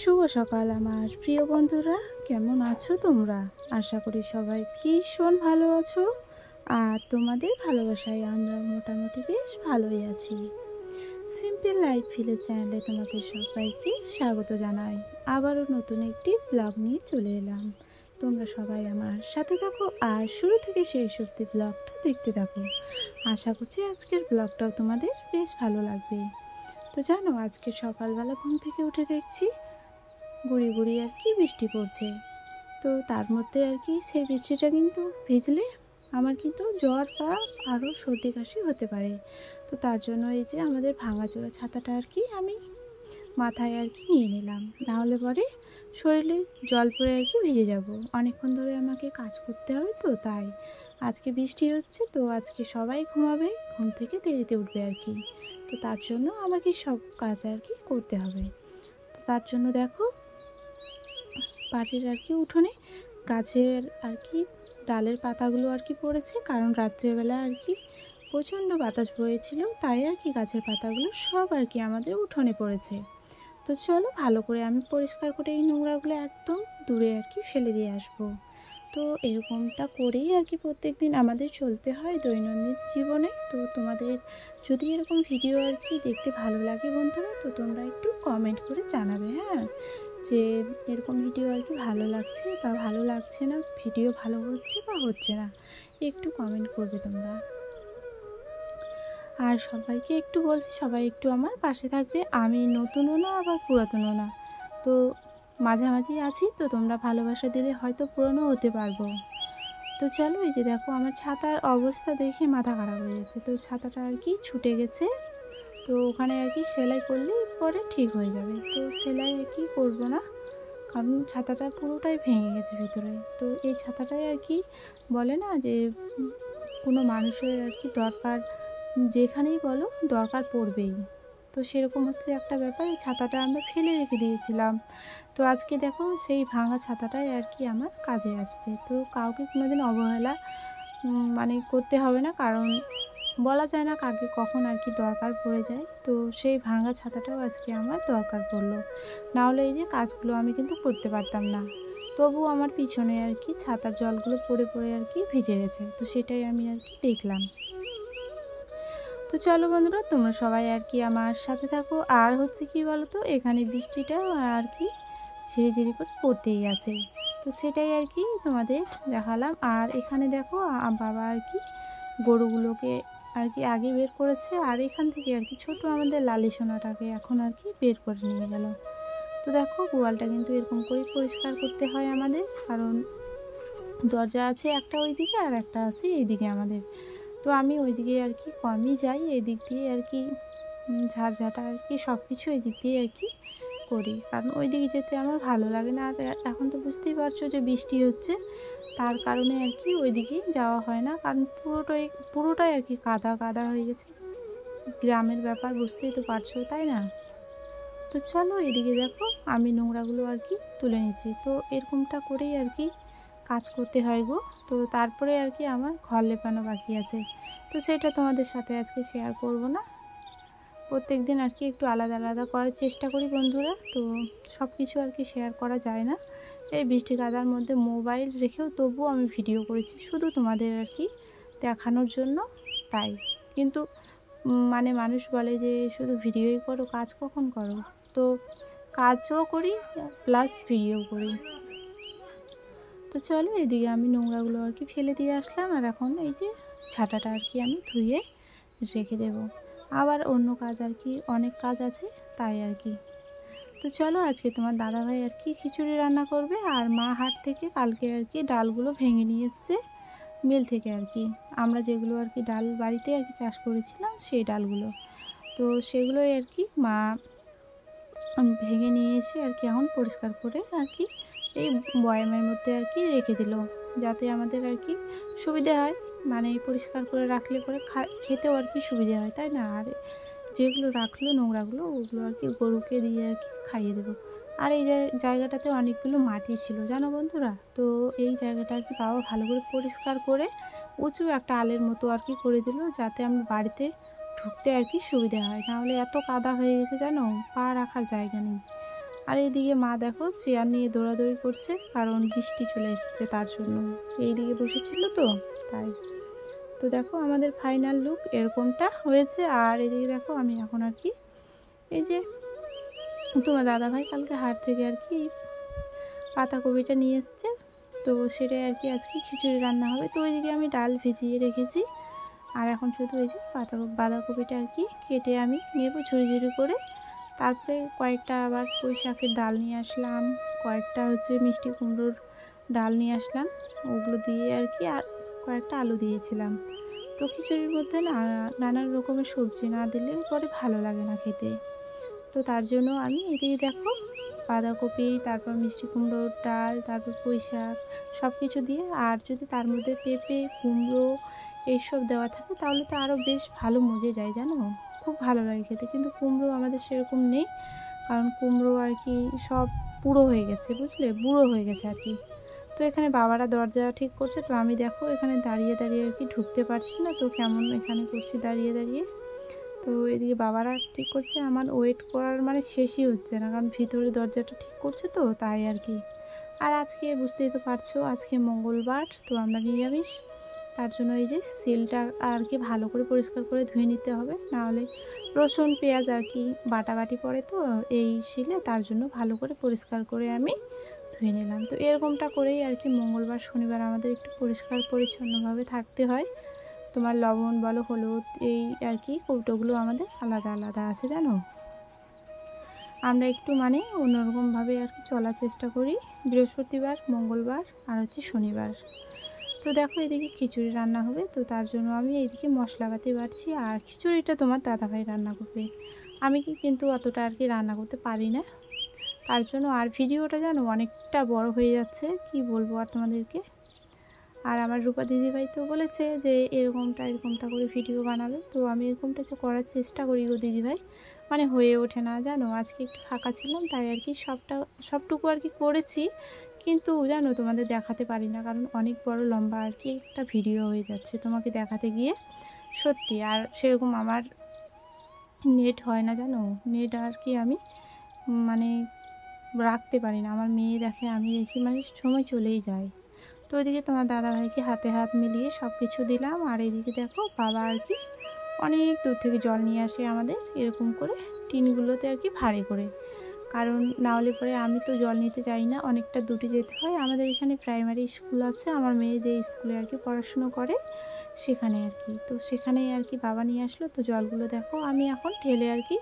শুভ সকাল আমার প্রিয় বন্ধুরা, কেমন আছো তোমরা? আশা করি সবাই ভীষণ ভালো আছো। আর তোমাদের ভালোবাসায় আমরা মোটামুটি বেশ ভালোই আছি। সিম্পল লাইফ ভিলেজ চ্যানেলে তোমাদের সবাইকে স্বাগত জানাই। আবারও নতুন একটি ব্লগ নিয়ে চলে এলাম। তোমরা সবাই আমার সাথে থাকো আর শুরু থেকে শেষ অবধি ব্লগটা দেখতে থাকো। আশা করছি আজকের ব্লগটাও তোমাদের বেশ ভালো লাগবে। তো জানো, আজকে সকালবেলা ঘুম থেকে উঠে দেখছি গুড়ি গুড়ি বৃষ্টি পড়ছে। তো তার মধ্যে সেই বৃষ্টিটা কিন্তু ভিজলে আমার কিন্তু জ্বর বা আরও সর্দি কাশি হতে পারে। তো তার জন্য এই যে আমাদের ভাঙাচোরা ছাতাটা আমি মাথায় নিয়ে নিলাম, নাহলে পরে শরীরে জল পড়ে ভিজে যাব। অনেকক্ষণ ধরে আমাকে কাজ করতে হবে, তো তাই আজকে বৃষ্টি হচ্ছে, তো আজকে সবাই ঘুমাবে, ঘুম থেকে দেরিতে উঠবে তো তার জন্য আমাকে সব কাজ করতে হবে। তো তার জন্য দেখো বাড়ির উঠোনে গাছের ডালের পাতাগুলো পড়েছে, কারণ রাত্রেবেলা প্রচণ্ড বাতাস বয়েছিল, তাই গাছের পাতাগুলো সব আমাদের উঠোনে পড়েছে। তো চলো ভালো করে আমি পরিষ্কার করে এই নোংরাগুলো একদম দূরে ফেলে দিয়ে আসবো। তো এরকমটা করেই প্রত্যেক দিন আমাদের চলতে হয় দৈনন্দিন জীবনে। তো তোমাদের যদি এরকম ভিডিও দেখতে ভালো লাগে বন্ধুরা, তো তোমরা একটু কমেন্ট করে জানাবে, হ্যাঁ, যে এরকম ভিডিও ভালো লাগছে বা ভালো লাগছে না, ভিডিও ভালো হচ্ছে বা হচ্ছে না, একটু কমেন্ট করবে তোমরা। আর সবাইকে একটু বলছি, সবাই একটু আমার পাশে থাকবে। আমি নতুনও না আবার পুরাতনও না, তো মাঝামাঝি আছি। তো তোমরা ভালোবাসা দিলে হয়তো পুরনো হতে পারবো। তো চলো, এই যে দেখো আমার ছাতার অবস্থা দেখে মাথা খারাপ হয়ে গেছে। তো ছাতাটা ছুটে গেছে, তো ওখানে সেলাই করলে পরে ঠিক হয়ে যাবে। তো সেলাই করবো না, কারণ ছাতাটা পুরোটাই ভেঙে গেছে ভিতরে। তো এই ছাতাটাই বলে না যে কোনো মানুষের দরকার, যেখানেই বলো দরকার পড়বেই। তো সেরকম হচ্ছে একটা ব্যাপার। এই ছাতাটা আমরা ফেলে রেখে দিয়েছিলাম, তো আজকে দেখো সেই ভাঙা ছাতাটাই আমার কাজে আসছে। তো কাউকে কোনোদিন অবহেলা করতে হবে না, কারণ বলা যায় না কাকে কখন দরকার পড়ে যায়। তো সেই ভাঙা ছাতাটাও আজকে আমার দরকার পড়লো, নাহলে এই যে কাজগুলো আমি কিন্তু করতে পারতাম না। তবু আমার পিছনে ছাতার জলগুলো পড়ে পড়ে ভিজে গেছে, তো সেটাই আমি দেখলাম। তো চলো বন্ধুরা, তোমরা সবাই আমার সাথে থাকো। আর হচ্ছে কি বলো তো, এখানে বৃষ্টিটা ঝিরিঝিরি করে পড়তেই আছে, তো সেটাই তোমাদের দেখালাম। আর এখানে দেখো বাবা গরুগুলোকে আগে বের করেছে, আর এখান থেকে ছোট আমাদের লালি সোনাটাকে এখন বের করে নিয়ে গেল। তো দেখো গোয়ালটা কিন্তু এরকম করে পরিষ্কার করতে হয় আমাদের, কারণ দরজা আছে একটা ওইদিকে আর একটা আছে এইদিকে আমাদের। তো আমি ওইদিকে কমই যাই, এই দিক দিয়ে ঝাড়ঝাঁটা সব কিছু এই দিক দিয়ে করি, কারণ ওই দিকে যেতে আমার ভালো লাগে না। আর এখন তো বুঝতেই পারছো যে বৃষ্টি হচ্ছে, তার কারণে ওই দিকেই যাওয়া হয় না, কারণ পুরোটাই কাদা কাদা হয়ে গেছে। গ্রামের ব্যাপার বুঝতেই তো পারছো, তাই না? তো চলো এদিকে দেখো আমি নোংরাগুলো তুলে নিচ্ছি। তো এরকমটা করেই কাজ করতে হয় গো। তো তারপরে আমার ঘর লেপানো বাকি আছে, তো সেটা তোমাদের সাথে আজকে শেয়ার করব না। প্রত্যেক দিন একটু আলাদা আলাদা করার চেষ্টা করি বন্ধুরা, তো সব কিছু শেয়ার করা যায় না। এই বৃষ্টি কাদার মধ্যে মোবাইল রেখেও তবুও আমি ভিডিও করেছি, শুধু তোমাদের দেখানোর জন্য। তাই কিন্তু মানুষ বলে যে শুধু ভিডিওই করো, কাজ কখন করো? তো কাজও করি প্লাস ভিডিও করি। তো চলো এদিকে আমি নোংরাগুলো ফেলে দিয়ে আসলাম, আর এখন এই যে ছাতাটা আমি ধুয়ে রেখে দেব। আবার অন্য কাজ অনেক কাজ আছে, তাই তো চলো আজকে তোমার দাদাভাই খিচুড়ি রান্না করবে, আর মা হাট থেকে কালকে ডালগুলো ভেঙে নিয়ে এসছে মিল থেকে আমরা যেগুলো ডাল বাড়িতে চাষ করেছিলাম সেই ডালগুলো। তো সেগুলোই মা ভেঙে নিয়ে এসে এখন পরিষ্কার করে এই বয়ামের মধ্যে রেখে দিল, যাতে আমাদের সুবিধা হয়, পরিষ্কার করে রাখলে পরে খেতেও সুবিধা হয়, তাই না? আর যেগুলো রাখলো নোংরাগুলো ওগুলো গরুকে দিয়ে খাইয়ে দেবো। আর এই জায়গাটাতে অনেকগুলো মাটি ছিল জানো বন্ধুরা, তো এই জায়গাটা বাবা ভালো করে পরিষ্কার করে উঁচু একটা আলের মতো করে দিল, যাতে আমরা বাড়িতে ঢুকতে সুবিধা হয়। নাহলে এত কাদা হয়ে গেছে জানো, পা রাখার জায়গা নেই। আর এইদিকে মা দেখো চেয়ার নিয়ে দৌড়াদৌড়ি করছে, কারণ বৃষ্টি চলে এসছে তার জন্য। এইদিকে বসেছিল তো তাই। তো দেখো আমাদের ফাইনাল লুক এরকমটা হয়েছে। আর এদিকে দেখো আমি এখন আর কি এই যে তোমার দাদাভাই কালকে হাট থেকে আর কি পাতাকপিটা নিয়ে এসছে, তো সেটাই আর কি আজকে খিচুড়ি রান্না হবে। তো ওইদিকে আমি ডাল ভিজিয়ে রেখেছি, আর এখন শুধু ওই যে বাঁধাকপিটা আর কি কেটে আমি নেবো ঝুড়ি ঝুড়ি করে। তারপরে কয়েকটা আবার পুঁই শাকের ডাল নিয়ে আসলাম, কয়েকটা হচ্ছে মিষ্টি কুমড়োর ডাল নিয়ে আসলাম, ওগুলো দিয়ে আর কি, আর কয়েকটা আলু দিয়েছিলাম। তো খিচুড়ির মধ্যে না নানান রকমের সবজি না দিলে পরে ভালো লাগে না খেতে। তো তার জন্য আমি এদিকে দেখো বাঁধাকপি, তারপর মিষ্টি কুমড়োর ডাল, তারপর পুঁই শাক সব কিছু দিয়ে, আর যদি তার মধ্যে পেঁপে কুমড়ো এইসব দেওয়া থাকে তাহলে তো আরও বেশ ভালো মজে যায় জানো, খুব ভালো লাগে খেতে। কিন্তু কুমড়ো আমাদের সেরকম নেই, কারণ কুমড়ো আর কি সব পুরো হয়ে গেছে, বুঝলে, বুড়ো হয়ে গেছে আর কি। তো এখানে বাবারা দরজা ঠিক করছে, তো আমি দেখো এখানে দাঁড়িয়ে দাঁড়িয়ে আর কি ঢুকতে পারছি না, তো কেমন এখানে করছি দাঁড়িয়ে দাঁড়িয়ে। তো এদিকে বাবারা ঠিক করছে, আমার ওয়েট করার মানে শেষই হচ্ছে না, কারণ ভিতরে দরজাটা ঠিক করছে তো তাই আর কি। আর আজকে বুঝতেই তো পারছো আজকে মঙ্গলবার, তো আমরা নিরামিষ, তার জন্য এই যে সিলটা আর কি ভালো করে পরিষ্কার করে ধুয়ে নিতে হবে, নাহলে রসুন পেঁয়াজ আর কি বাটাবাটি পড়ে তো এই শিলে, তার জন্য ভালো করে পরিষ্কার করে আমি ধুয়ে নিলাম। তো এরকমটা করেই আর কি মঙ্গলবার শনিবার আমাদের একটু পরিষ্কার পরিচ্ছন্নভাবে থাকতে হয়। তোমার লবণ বলো হলুদ এই আর কি কৌটোগুলো আমাদের আলাদা আলাদা আছে জানো, আমরা একটু মানে অন্যরকমভাবে আর কি চলার চেষ্টা করি বৃহস্পতিবার মঙ্গলবার আর হচ্ছে শনিবার। তো দেখো এদিকে খিচুড়ি রান্না হবে, তো তার জন্য আমি এইদিকে মশলাপাতি বাটছি, আর খিচুড়িটা তোমার দাদাভাই রান্না করবে, আমি কিন্তু অতটা আর কি রান্না করতে পারি না, তার জন্য। আর ভিডিওটা জানো অনেকটা বড় হয়ে যাচ্ছে, কি বলবো আর তোমাদেরকে। আর আমার রূপা দিদিভাই তো বলেছে যে এরকমটা করে ভিডিও বানাবে, তো আমি এরকমটা করার চেষ্টা করি গো দিদিভাই, মানে হয়ে ওঠে না জানো। আজকে একটু ফাঁকা ছিলাম তাই আর কি সবটুকু আর কি করেছি, কিন্তু জানো তোমাদের দেখাতে পারি না, কারণ অনেক বড় লম্বা আর কি একটা ভিডিও হয়ে যাচ্ছে তোমাকে দেখাতে গিয়ে সত্যি। আর সেরকম আমার নেট হয় না জানো, নেট আর কি আমি মানে রাখতে পারি না, আমার মেয়ে দেখে আমি দেখি মানে সময় চলেই যায়। তো ওইদিকে তোমার দাদাভাইকে হাতে হাত মিলিয়ে সব কিছু দিলাম, আর এইদিকে দেখো বাবা আর কি অনেক দূর থেকে জল নিয়ে আসে আমাদের এরকম করে টিনগুলোতে আর কি ভারী করে, কারণ না হলে পরে আমি তো জল নিতে চাই না, অনেকটা দূরে যেতে হয়। আমাদের এখানে প্রাইমারি স্কুল আছে, আমার মেয়ে যে স্কুলে আর কি পড়াশুনো করে সেখানে আর কি, তো সেখানেই আর কি বাবা নিয়ে আসলো। তো জলগুলো দেখো আমি এখন ঢেলে আর কি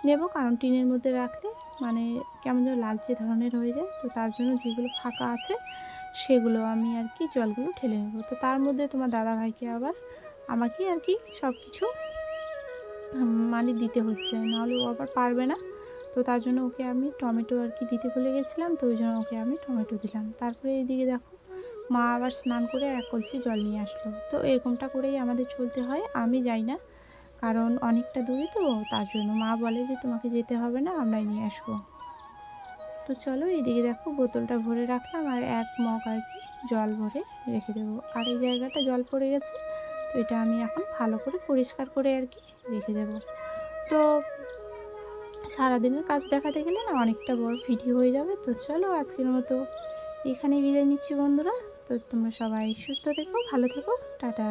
নেব, কারণ টিনের মধ্যে রাখলে মানে কেমন যেন লালচে ধরনের হয়ে যায়, তো তার জন্য যেগুলো ফাঁকা আছে সেগুলো আমি আর কি জলগুলো ঢেলে নেব। তো তার মধ্যে তোমার দাদাভাইকে আবার আমাকে আর কি সব কিছু মানে দিতে হচ্ছে, নাহলে ও আবার পারবে না। তো তার জন্য ওকে আমি টমেটো আর কি দিতে ভুলে গেছিলাম, তো ওই জন্য ওকে আমি টমেটো দিলাম। তারপরে এইদিকে দেখো মা আবার স্নান করে এক কলসি জল নিয়ে আসলো। তো এরকমটা করেই আমাদের চলতে হয়, আমি যাই না, কারণ অনেকটা দূরে তো, তার জন্য মা বলে যে তোমাকে যেতে হবে না, আমরাই নিয়ে আসবো। তো চলো এইদিকে দেখো বোতলটা ভরে রাখলাম, আর এক মগ আর কি জল ভরে রেখে দেবো। আর এই জায়গাটা জল পড়ে গেছে, তো এটা আমি এখন ভালো করে পরিষ্কার করে আর কি রেখে দেবো। তো সারাদিনের কাজ দেখাতে গেলে না অনেকটা বড় ভিডিও হয়ে যাবে। তো চলো আজকের মতো এখানেই বিদায় নিচ্ছি বন্ধুরা। তো তোমরা সবাই সুস্থ থেকো, ভালো থেকো, টাটা।